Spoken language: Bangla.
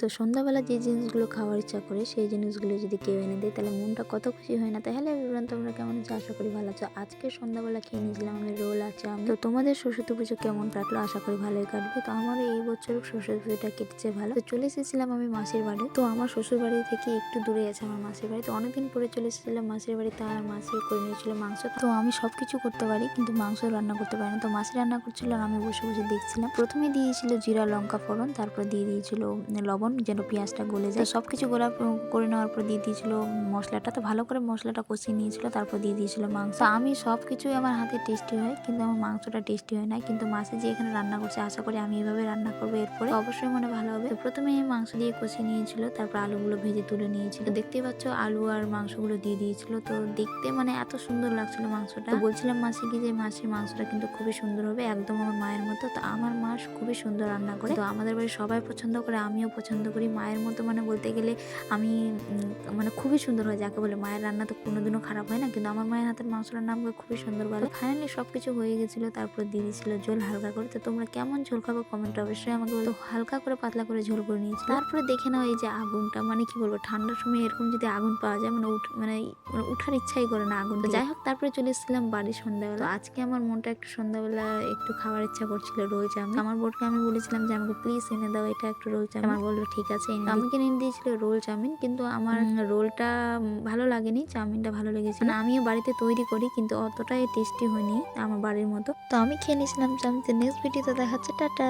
তো সন্ধ্যাবেলা যে জিনিসগুলো খাওয়ার ইচ্ছা করে সেই জিনিসগুলো যদি কেউ এনে দেয় তাহলে মনটা কত খুশি হয় না। তাহলে এভরিওয়ান, তোমরা কেমন আছো? আশা করি ভালো আছো। আজকে সন্ধ্যাবেলা খেয়ে নিয়েছিলাম আমি রোল আর চাউমিন। তো তোমাদের সরস্বতী পুজো কেমন কাটলো? আশা করি ভালোই কাটবে। তো আমার এই বছর সরস্বতী পুজোটা কেটেছে ভালো। তো চলে এসেছিলাম আমি মাসির বাড়ি। তো আমার শ্বশুর বাড়ি থেকে একটু দূরে আছে আমার মাসির বাড়ি। তো অনেকদিন পরে চলে এসেছিলাম মাসির বাড়িতে। আর মাসি করে নিয়েছিল মাংস। তো আমি সবকিছু করতে পারি কিন্তু মাংস রান্না করতে পারি না। তো মাসি রান্না করছিল আর আমি বসে বসে দেখছিলাম। প্রথমে দিয়েছিল জিরা লঙ্কা ফোড়ন, তারপর দিয়ে দিয়েছিল লবণ যেন পেঁয়াজটা গলে যায়। সবকিছু গোলা করে নেওয়ার পর দিয়ে দিয়েছিল মশলাটা। তো ভালো করে মশলাটা কষিয়ে নিয়েছিল, তারপর দিয়ে দিয়েছিল মাংস। আমি সবকিছুই আমার হাতে টেস্টি হয় কিন্তু আমার মাংসটা টেস্টি হয় না। কিন্তু মাসি যে এখানে রান্না করছে, আশা করি আমি এভাবে রান্না করবো এরপরে, অবশ্যই মনে ভালো হবে। তো প্রথমে মাংস দিয়ে কষিয়ে নিয়েছিল, তারপর আলুগুলো ভেজে তুলে নিয়েছিল। দেখতে পাচ্ছ আলু আর মাংসগুলো দিয়ে দিয়েছিল। তো দেখতে মানে এত সুন্দর লাগছিল মাংসটা। তো বলছিলাম মাসিকে যে মাসির মাংসটা কিন্তু খুবই সুন্দর হবে, একদম আমার মায়ের মতো। তো আমার মা খুবই সুন্দর রান্না করে। তো আমাদের বাড়ি সবাই পছন্দ করে, আমিও পছন্দ করি। মায়ের মতো মানে বলতে গেলে আমি মানে খুবই সুন্দর হয় যাকে বলে। মায়ের রান্না তো কোনোদিনও খারাপ হয় না, কিন্তু আমার মায়ের হাতের মাংস রান্না আমাকে খুবই সুন্দর বলে। ফাইনালি সবকিছু হয়ে গেছিল, তারপর দিয়ে দিয়েছিল ঝোল হালকা করে। তো তোমরা কেমন ঝোল খাবে কমেন্টে অবশ্যই আমাকে বলো। তো হালকা করে পাতলা করে ঝোল করে নিয়েছি। তারপরে দেখে নাও এই যে আগুনটা, মানে কি বলবো, ঠান্ডার সময় এরকম যদি আগুন পাওয়া যায় মানে উঠার ইচ্ছাই করে না আগুন। যাই হোক, তারপরে চলে এসেছিলাম বাড়ি সন্ধ্যাবেলা। তো আজকে আমার মনটা একটু সন্ধ্যাবেলা একটু খাওয়ার ইচ্ছা করছিল রোল চাউমিন। আমার বোনকে আমি বলেছিলাম যে আমাকে প্লিজ এনে দাও এটা একটু রোল চাউমিন। আমার বললো ঠিক আছে এনে। আমাকে এনে দিয়েছিল রোল চাউমিন, কিন্তু আমার রোলটা ভালো লাগেনি, চাউমিনটা ভালো লেগেছে। মানে আমিও বাড়িতে তৈরি করি কিন্তু অতটাই টেস্টি হয়নি আমার বাড়ির মতো। তো আমি খেয়ে নিয়েছিলাম চাউমিন। নেক্সট ভিডিওতে দেখা হচ্ছে, টাটা।